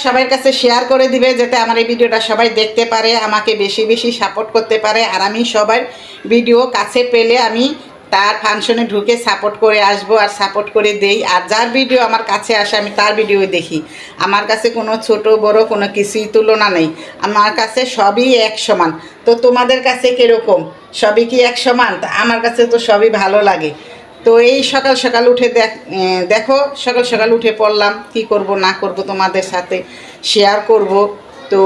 সবার কাছে শেয়ার করে দিবে যাতে আমার এই ভিডিওটা সবাই দেখতে পারে, আমাকে বেশি বেশি সাপোর্ট করতে পারে। আর আমি সবার ভিডিও কাছে পেলে আমি তার ফাংশনে ঢুকে সাপোর্ট করে আসব আর সাপোর্ট করে দেই। আর যার ভিডিও আমার কাছে আসে আমি তার ভিডিও দেখি। আমার কাছে কোনো ছোট বড় কোনো কিছুই তুলনা নেই, আমার কাছে সবই এক সমান। তো তোমাদের কাছে কীরকম, সবই কি এক সমান? তা আমার কাছে তো সবই ভালো লাগে। তো এই সকাল সকাল উঠে দেখো সকাল সকাল উঠে পড়লাম, কি করব না করব তোমাদের সাথে শেয়ার করব। তো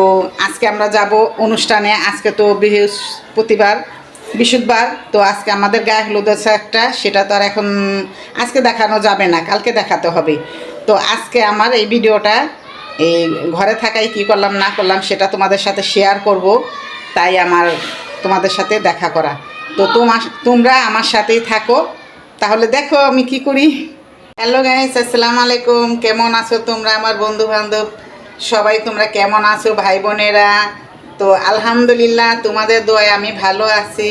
আজকে আমরা যাব অনুষ্ঠানে। আজকে তো বৃহস্পতিবার, তো আজকে আমাদের গায়ে হলুদ আছে একটা, সেটা তো আর এখন আজকে দেখানো যাবে না, কালকে দেখাতে হবে। তো আজকে আমার এই ভিডিওটা এই ঘরে থাকাই কি করলাম না করলাম সেটা তোমাদের সাথে শেয়ার করব, তাই আমার তোমাদের সাথে দেখা করা। তো তোমরা আমার সাথেই থাকো, তাহলে দেখো আমি কি করি। হ্যালো গাইস, আসসালামু আলাইকুম। কেমন আছো তোমরা আমার বন্ধু বান্ধব সবাই? তোমরা কেমন আছো ভাই বোনেরা? তো আলহামদুলিল্লাহ তোমাদের দোয়ায় আমি ভালো আছি।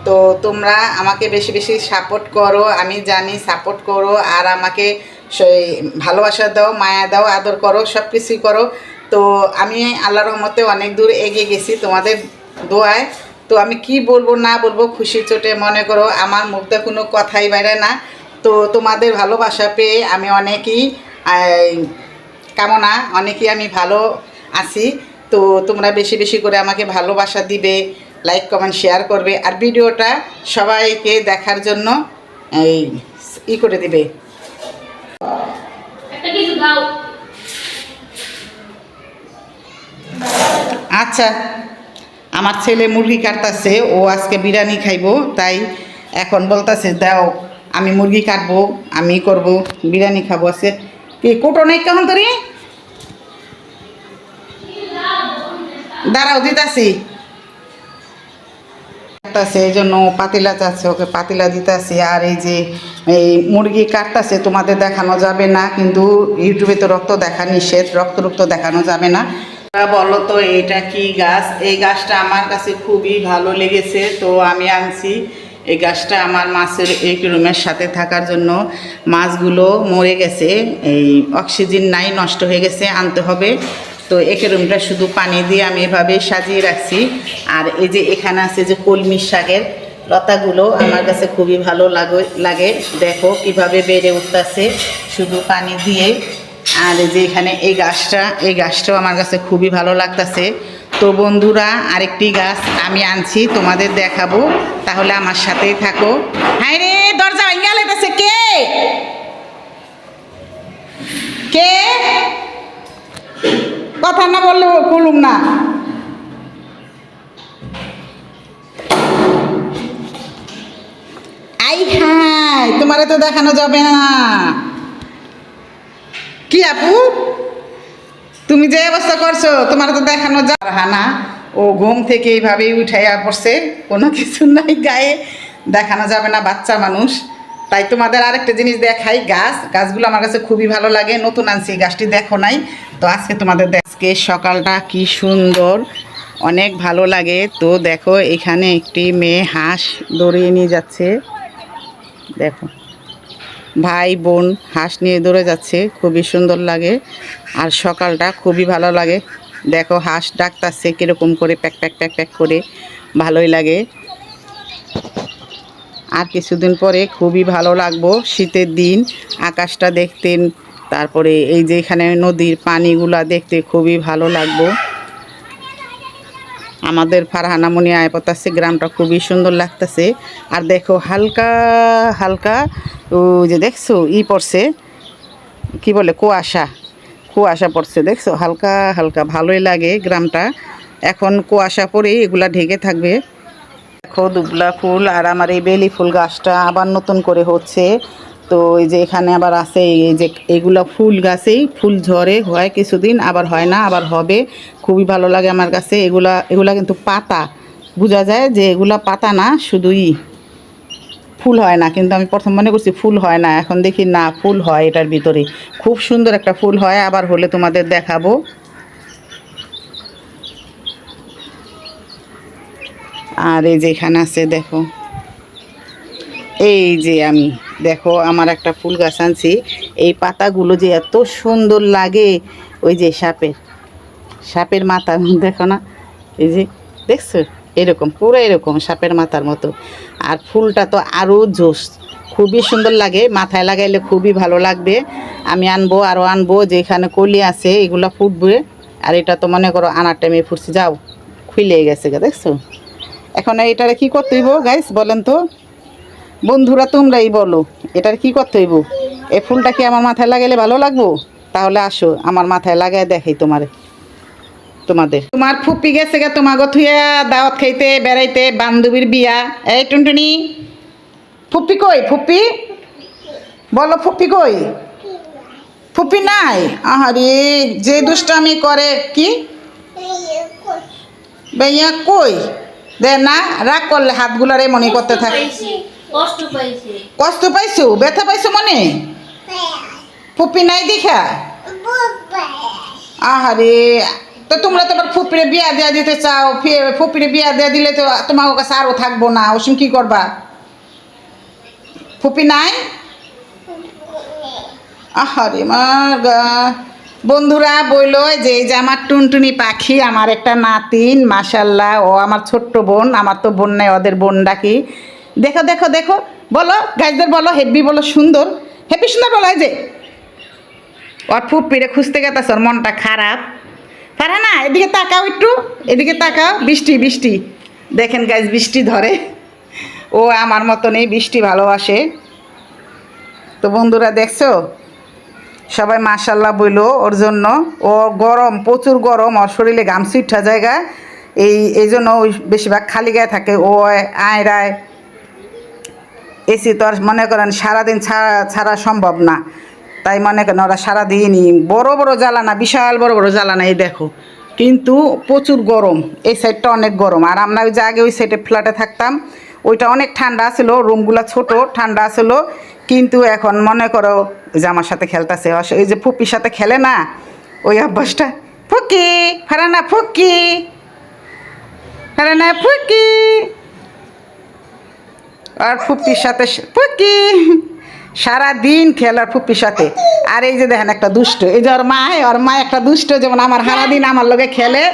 তো তোমরা আমাকে বেশি বেশি সাপোর্ট করো, আমি জানি সাপোর্ট করো, আর আমাকে ভালোবাসা দাও, মায়া দাও, আদর করো, সব কিছুই করো। তো আমি আল্লাহর রহমতে অনেক দূর এগিয়ে গেছি তোমাদের দোয়ায়। তো আমি কি বলবো না বলবো, খুশি চোটে মনে করো আমার মুখে কোনো কথাই বাইরে না। তো তোমাদের ভালোবাসা পেয়ে আমি অনেকই অনেকই আমি ভালো আছি। তো তোমরা বেশি বেশি করে আমাকে ভালোবাসা দিবে, লাইক কমেন্ট শেয়ার করবে, আর ভিডিওটা সবাইকে দেখার জন্য করে দিবে। আচ্ছা, আমার ছেলে মুরগি কাটতেছে, ও আজকে বিরিয়ানি খাইবো, তাই এখন বলতেছে দাও আমি মুরগি কাটবো, আমি করব বিরিয়ানি খাবো। আছে কি কোটো নেই কেমন তোরে? দাঁড়াও দিতাছি, এই জন্য পাতিলা চাচ্ছে, ওকে পাতিলা দিতেছি। আর এই যে এই মুরগি কাটতেছে তোমাদের দেখানো যাবে না, কিন্তু ইউটিউবে তো রক্ত দেখা নিষেধ, রক্ত দেখানো যাবে না। বলো তো এটা কি গাছ? এই গাছটা আমার কাছে খুবই ভালো লেগেছে, তো আমি আনছি এই গাছটা আমার মাছের একুরিয়ামের সাথে থাকার জন্য। মাছগুলো মরে গেছে, এই অক্সিজেন নাই, নষ্ট হয়ে গেছে, আনতে হবে। তো একুরিয়ামটা শুধু পানি দিয়ে আমি এভাবে সাজিয়ে রাখছি। আর এই যে এখানে আছে যে কলমি শাকের লতাগুলো আমার কাছে খুবই ভালো লাগে। দেখো কিভাবে বেড়ে উঠতেছে শুধু পানি দিয়ে। আর এই যে এখানে এই গাছটাও আমার কাছে খুবই ভালো লাগতেছে। তো বন্ধুরা, আরেকটি গাছ আমি আনছি, তোমাদের দেখাবো, তাহলে আমার সাথেই থাকো। হ্যাঁ রে, দরজা ভেঙে লাগতেছে। কে কে কথা না বললে বলুম না। আই হাই, তোমারে তো দেখানো যাবে না। কি আপু, তুমি যে অবস্থা করছো তোমার তো দেখানো যাবে না। ও ঘুম থেকে এইভাবেই উঠাইয়া পড়ছে, কোনো কিছু নাই গায়ে, দেখানো যাবে না, বাচ্চা মানুষ। তাই তোমাদের আরেকটা জিনিস দেখাই, গাছগুলো আমার কাছে খুবই ভালো লাগে, নতুন আনছি, গাছটি দেখো নাই। তো আজকে তোমাদের আজকে সকালটা কি সুন্দর, অনেক ভালো লাগে। তো দেখো এখানে একটি মেয়ে হাঁস দৌড়িয়ে নিয়ে যাচ্ছে, দেখো ভাই বোন হাঁস নিয়ে দৌড়ে যাচ্ছে, খুবই সুন্দর লাগে। আর সকালটা খুবই ভালো লাগে, দেখো হাঁস ডাকতাছে কীরকম করে, প্যাক প্যাক প্যাক প্যাক করে, ভালোই লাগে। আর কিছুদিন পরে খুবই ভালো লাগবো, শীতের দিন আকাশটা দেখতে, তারপরে এই যে এখানে নদীর পানিগুলা দেখতে খুবই ভালো লাগবো। আমাদের ফারহানামণি আয়পতাছে, গ্রামটা খুবই সুন্দর লাগতেছে। আর দেখো হালকা হালকা ও যে দেখছো পড়ছে, কি বলে, কুয়াশা পড়ছে, দেখছো হালকা হালকা, ভালোই লাগে গ্রামটা। এখন কুয়াশা পরে এগুলা ঢেকে থাকবে। দেখো দুবলা ফুল, আর আমার এই বেলি ফুল গাছটা আবার নতুন করে হচ্ছে। তো এই যে এখানে আবার আছে এই যে এগুলা ফুল গাছেই ফুল ঝরে, হয় কিছুদিন, আবার হয় না, আবার হবে। খুবই ভালো লাগে আমার কাছে। এগুলা কিন্তু পাতা, বোঝা যায় যে এগুলা পাতা না, শুধুই ফুল হয় না। কিন্তু আমি প্রথম মনে করছি ফুল হয় না, এখন দেখি না ফুল হয় এটার ভিতরে, খুব সুন্দর একটা ফুল হয়। আবার হলে তোমাদের দেখাবো। আর এই যে এখানে আছে দেখো, এই যে আমি দেখো আমার একটা ফুল গাছ আনছি, এই পাতাগুলো যে এত সুন্দর লাগে, ওই যে সাপের মাথা দেখো না, এই যে দেখছো এরকম পুরো এরকম সাপের মাথার মতো। আর ফুলটা তো আরও জোস, খুবই সুন্দর লাগে, মাথায় লাগাইলে খুবই ভালো লাগবে। আমি আনবো, আরও আনবো, যেখানে কলি আছে এগুলো ফুটবে। আর এটা তো মনে করো আনার টাইমে ফুটছে, যাও খুলে গেছে গা, দেখছো। এখন এটারে কি করতে হইব গাইস বলেন তো বন্ধুরা, তোমরাই বলো এটার কি করতে হইব। এই ফুলটা কি আমার মাথায় লাগাইলে ভালো লাগবো? তাহলে আসো আমার মাথায় লাগাই দেখাই তোমাদের। তোমার ফুপি গেছে গে তোমাকে থুয়া দাওয়াত খাইতে বেড়াইতে, বান্ধবীর বিয়া। এই টুনটুনি, ফুপি কই? ফুপি বলো, ফুপি কই? ফুপি নাই? আহারে যে দুষ্টামি করে। কি ভাইয়া কই? দে না, রাগ করলে হাতগুলার মনে করতে থাকে। কষ্ট পাইছো, ব্যথা পাইছো মনে? ফুপি নাই দেখা? আহারে, তো তোমরা তোমার ফুপিরে বিয়া দেওয়া দিতে চাও, ফুপিরে বিয়া দেওয়া দিলে তো তোমার কাছে আরও থাকবো না, ওসম কি করবা? ফুপি নাই? আহারে মার গা। বন্ধুরা বইল যে এই যে আমার টুনটুনি পাখি, আমার একটা নাতিন, মাশাল্লাহ, ও আমার ছোট্ট বোন। আমার তো বোন নাই, ওদের বোন ডাকি। দেখো দেখো দেখো, বলো গাইজদের বলো, হেব্বি বলো, সুন্দর, হেব্বি সুন্দর বলো। এই যে ওর ফুপিরে খুঁজতে গেছে, ওর মনটা খারাপ। পারে না, এদিকে তাকাও, একটু এদিকে তাকাও। বৃষ্টি বৃষ্টি দেখেন গাইজ, বৃষ্টি ধরে। ও আমার মতনই বৃষ্টি ভালোবাসে। তো বন্ধুরা দেখছো, সবাই মাশাল্লাহ বইলো ওর জন্য। ও গরম, প্রচুর গরম, ওর শরীরে গামছি উঠা জায়গা, এই জন্য ওই বেশিরভাগ খালি গায়ে থাকে। ও আয়রায় এসি তো আর মনে করেন সারাদিন ছাড়া সম্ভব না, তাই মনে করেন ওরা সারাদিনই বড় বড় জ্বালানা, বিশাল বড় বড় জ্বালানা, এই দেখো। কিন্তু প্রচুর গরম, এই সাইডটা অনেক গরম। আর আমরা ওই যে আগে ওই সাইডে ফ্ল্যাটে থাকতাম, ওইটা অনেক ঠান্ডা ছিল, রুমগুলো ছোট, ঠান্ডা ছিল। কিন্তু এখন মনে করো যে আমার সাথে খেলতেছে, ওই যে ফুপির সাথে খেলে না, ওই অভ্যাসটা। ফুকি ফারানা, ফুকি ফারানা, ফুকি। আর ফুপির সাথে ফুকি সারাদিন খেলার ফুপির সাথে। আর এই যে দেখেন একটা দুষ্ট, এই যে ওর মা একটা দুষ্ট, যেমন আমার সারাদিন আমার লগে খেলে,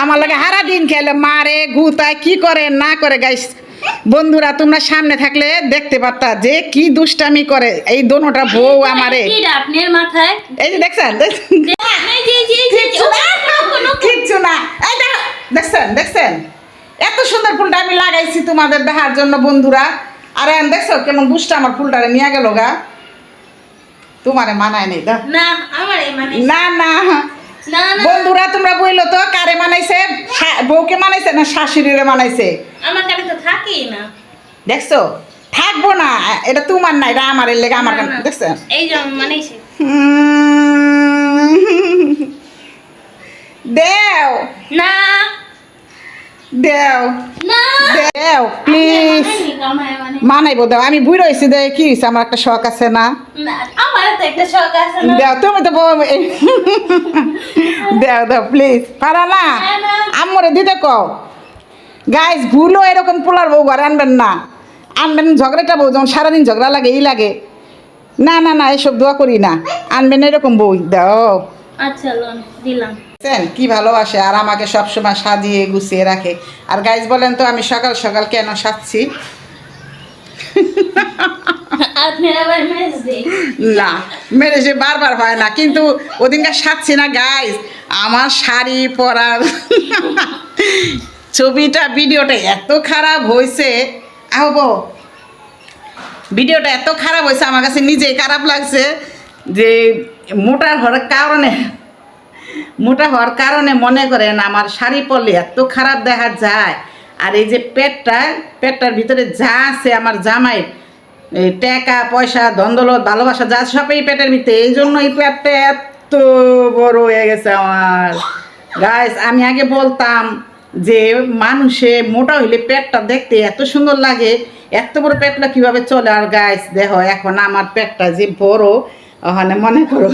আমার লগে সারাদিন খেলে, মারে গুতায়, কি করে না করে গাইস। বন্ধুরা তোমরা সামনে থাকলে দেখতে পারতা যে কি দুষ্টামি করে এই দোনোটা বউ আমারে। এই যে দেখছেন, কিচ্ছু না, এই দেখছেন দেখছেন, এত সুন্দর ফুলটা আমি লাগাইছি তোমাদের দেখার জন্য বন্ধুরা। আর দেখছো কেমন দুষ্টা আমার ফুলটারে নিয়ে গেল গা। তোমারে মানায় নেই না না বন্ধুরা, তোমরা বইলো তো কারে মানাইছে, বউকে মানাইছে না শাশুড়িরে মানাইছে? আমার কাছে তো থাকেই না। দেখছো, থাকবো না, এটা তোমার না, এটা আমার লেগে আমার কাছে। দেখছো, এই যে মানাইছে। দেও না দেও দেও প্লিজ, মানাইবো দাও। আমি বুড়ো হয়েছি, দে কি হয়েছে, আমার একটা শখ আছে না? আমার তো একটা শখ আছে না। দেও, তুমি তো দেও দাও প্লিজ, পারা না? আম্মরে দিতে কও গাইস, ভুলো এরকম পোলার বউ ঘরে আনবেন না, আনবেন ঝগড়াটা বউ, যেমন সারাদিন ঝগড়া লাগে এই লাগে। না না না, এসব দোয়া করি না, আনবেন এরকম বই। দাও, আচ্ছা দিলাম। কি ভালোবাসে, আর আমাকে সবসময় সাজিয়ে গুছিয়ে রাখে। আর গাইজ বলেন তো আমি সকাল সকাল কেন সাজছি? না, মেরেজে বারবার হয় না, কিন্তু ওদিনকার সাজছি না গাইজ। আমার শাড়ি পরার ছবিটা, ভিডিওটা এত খারাপ হয়েছে, আহবো ভিডিওটা এত খারাপ হয়েছে, আমার কাছে নিজেই খারাপ লাগছে যে মোটা হওয়ার কারণে মনে করেন আমার শাড়ি পরলে এত খারাপ দেখা যায়। আর এই যে পেটটার ভিতরে যা আছে আমার জামাই, এই টাকা পয়সা ধন্দলত ভালোবাসা যা সবই পেটের ভিতরে, এই জন্য এই পেটটা এত বড় হয়ে গেছে আমার। গাইস আমি আগে বলতাম যে মানুষে মোটা হইলে পেটটা দেখতে এত সুন্দর লাগে, এত বড় পেটটা কিভাবে চলে। আর গাইস দেখো এখন আমার পেটটা যে বড়, ওখানে মনে করো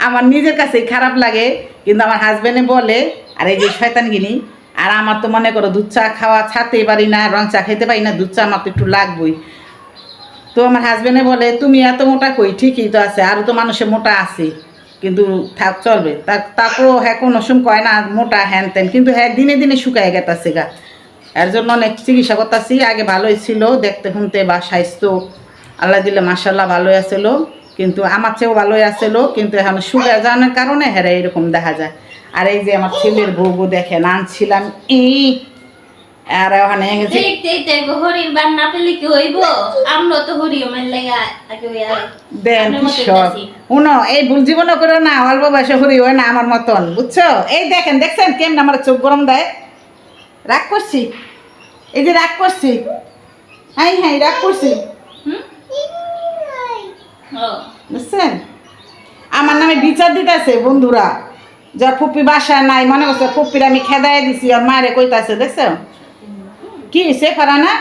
আমার নিজের কাছেই খারাপ লাগে, কিন্তু আমার হাজব্যান্ডে বলে আর এই যে শয়তানগিনি। আর আমার তো মনে করো দুধ চা খাওয়া ছাড়তেই পারি না, রং চা খেতে পারি না, দুধ চা আমার তো একটু লাগবেই। তো আমার হাজব্যান্ডে বলে তুমি এত মোটা কই, ঠিকই তো আছে, আরও তো মানুষের মোটা আছে। কিন্তু থাক চলবে তারপরও হ্যাঁ কোনো সময় কয় না মোটা হ্যান ত্যান, কিন্তু হ্যাঁ দিনে দিনে শুকায় গেতাছে গা। এর জন্য অনেক চিকিৎসা করতেছি। আগে ভালোই ছিল দেখতে শুনতে বা স্বাস্থ্য আল্লাহ দিলে মাশাল্লাহ ভালোই আছিল, কিন্তু আমার চেয়েও ভালোই আছিল, কিন্তু এখন সুগার জানার কারণে হ্যাঁ এরকম দেখা যায়। আর এই যে আমার ছেলের বউ দেখেন আনছিলাম আর ওখানে দেখতে হরির বান না পেলে কি হইব? আমরা তো হরি আমার লাগা আগে দেন উনো এই ভুল জীবনও করো না, অল্প বয়সে হরি হয় না আমার মতন, বুঝছো? এই দেখেন দেখছেন কেমন আমার চোখ গরম দেয়। রাগ করছি, এই যে রাগ করছি, হ্যাঁ হ্যাঁ রাগ করছি, বুঝছেন? আমার নামে বিচার দিতেছে বন্ধুরা, যার ফুপি বাসায় নাই, মনে করছে ফুপির আমি খেদাই দিছি আর মায়ের কইতাছে, দেখছো কি হয়েছে ফারানা?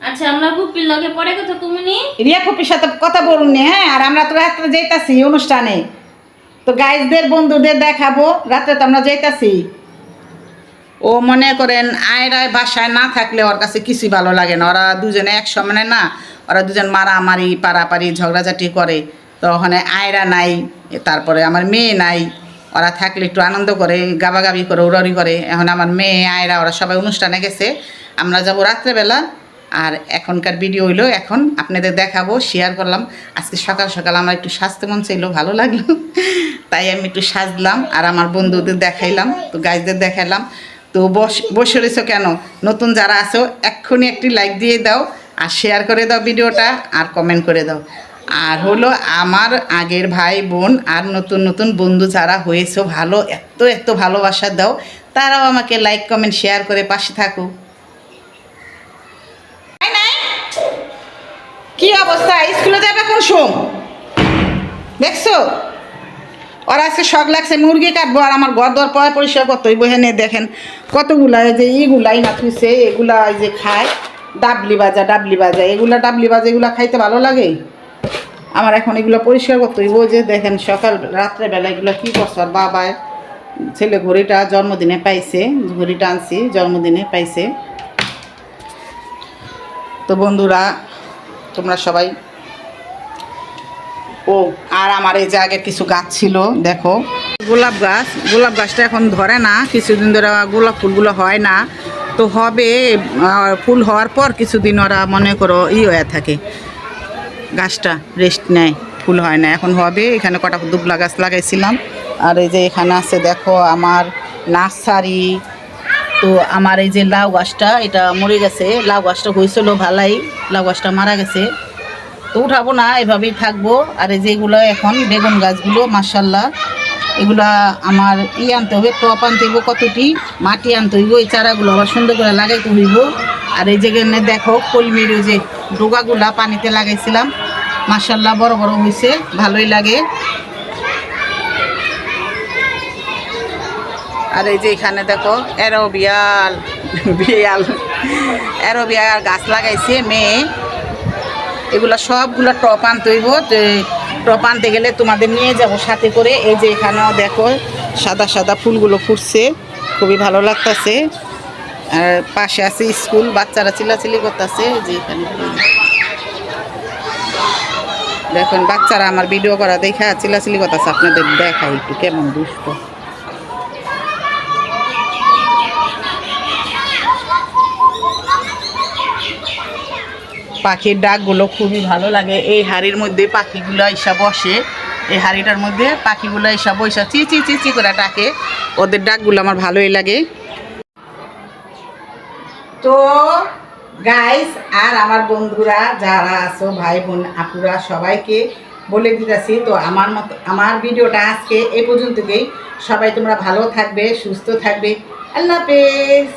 আচ্ছা আমরা ফুপির লগে পরে কথা তুমি রিয়া ফুপির সাথে কথা বলুন নি, হ্যাঁ? আর আমরা তো রাত্রে যাইতাছি অনুষ্ঠানে, তো গাইজদের বন্ধুদের দেখাবো, রাত্রে তো আমরা যাইতাছি। ও মনে করেন আয়রায় বাসায় না থাকলে ওর কাছে কিছুই ভালো লাগে না, ওরা দুজনে এক সমানে না, ওরা দুজন মারামারি পারাপারি ঝগড়াঝাটি করে, তো ওখানে আয়রা নাই, তারপরে আমার মেয়ে নাই, ওরা থাকলে একটু আনন্দ করে গাবাগাবি করে উড়াউড়ি করে। এখন আমার মেয়ে আয়রা ওরা সবাই অনুষ্ঠানে গেছে, আমরা যাব রাত্রেবেলা। আর এখনকার ভিডিও হইলো এখন আপনাদের দেখাবো, শেয়ার করলাম। আজকে সকাল সকাল আমার একটু স্বাস্থ্য মন চাইলো, ভালো লাগলো, তাই আমি একটু সাজলাম আর আমার বন্ধুদের দেখাইলাম, তো গাইজদের দেখাইলাম। তো বসে রয়েছো কেন? নতুন যারা আছো এক্ষুনি একটি লাইক দিয়ে দাও আর শেয়ার করে দাও ভিডিওটা আর কমেন্ট করে দাও। আর হলো আমার আগের ভাই বোন আর নতুন নতুন বন্ধু যারা হয়েছো ভালো, এত এত ভালোবাসা দাও, তারাও আমাকে লাইক কমেন্ট শেয়ার করে পাশে থাকো। কি অবস্থা, স্কুলে যাবে কোন সোম? দেখছো ওরা আজকে শখ লাগছে মুরগি কাটবো, আর আমার ঘর দর পয় পরিষ্কার করতে হইব। হেনে দেখেন কতগুলা যে এইগুলাই না থুইছে, এগুলা এই যে খায় ডাবলি ভাজা এগুলা ডাবলি ভাজা এগুলা খাইতে ভালো লাগে আমার। এখন এগুলো পরিষ্কার করতে হইব। যে দেখেন সকাল রাত্রেবেলা এগুলো কী করছে, আর বাবায় ছেলে ঘড়িটা জন্মদিনে পাইছে, ঘড়িটা আনছি জন্মদিনে পাইছে। তো বন্ধুরা তোমরা সবাই, ও আর আমার এই যে আগের কিছু গাছ ছিল, দেখো গোলাপ গাছটা এখন ধরে না, কিছুদিন ধরে গোলাপ ফুলগুলো হয় না, তো হবে ফুল হওয়ার পর কিছুদিন ওরা মনে করো হয়ে থাকে, গাছটা রেস্ট নেয়, ফুল হয় না, এখন হবে। এখানে কটা দুবলা গাছ লাগাইছিলাম, আর এই যে এখানে আছে দেখো আমার নার্সারি। তো আমার এই যে লাউ গাছটা এটা মরে গেছে, লাউ গাছটা হয়েছিল ভালাই, লাউ গাছটা মারা গেছে, তো উঠাবো না, এভাবেই থাকবো। আর এই যেগুলো এখন বেগুন গাছগুলো মাশাল্লাহ, এগুলা আমার আনতে হবে, টপ আনতে হইব, কতটি মাটি আনতে হইব, এই চারাগুলো আবার সুন্দর করে লাগাইতে হইব। আর এই যেখানে দেখো কলমির ওই যে ডোগাগুলা পানিতে লাগাইছিলাম, মাশাল্লাহ বড় বড় হয়েছে, ভালোই লাগে। আর এই যে এখানে দেখো অ্যারোবিয়াল গাছ লাগাইছে মেয়ে, এগুলা সবগুলো টপ আনতে হইব, টপ আনতে গেলে তোমাদের নিয়ে যাব সাথে করে। এই যে এখানেও দেখো সাদা সাদা ফুলগুলো ফুটছে, খুবই ভালো লাগতেছে। আর পাশে আছে স্কুল, বাচ্চারা চিল্লাচিল্লি করতেছে। যে এখানে দেখুন বাচ্চারা আমার ভিডিও করা দেখা চিল্লাচিল্লি করতেছে, আপনাদের দেখাই একটু কেমন দুষ্ট। পাখির ডাকগুলো খুবই ভালো লাগে, এই হাড়ির মধ্যে পাখিগুলো এসে বসে, এই হাড়িটার মধ্যে পাখিগুলো এসে বসে চি চি চি চি করে ডাকে, ওদের ডাকগুলো আমার ভালোই লাগে। তো গাইস আর আমার বন্ধুরা যারা আছো ভাই বোন আপুরা সবাইকে বলে দিতেছি, তো আমার ভিডিওটা আজকে এই পর্যন্তই। সবাই তোমরা ভালো থাকবে, সুস্থ থাকবে, আল্লাহ হাফেজ।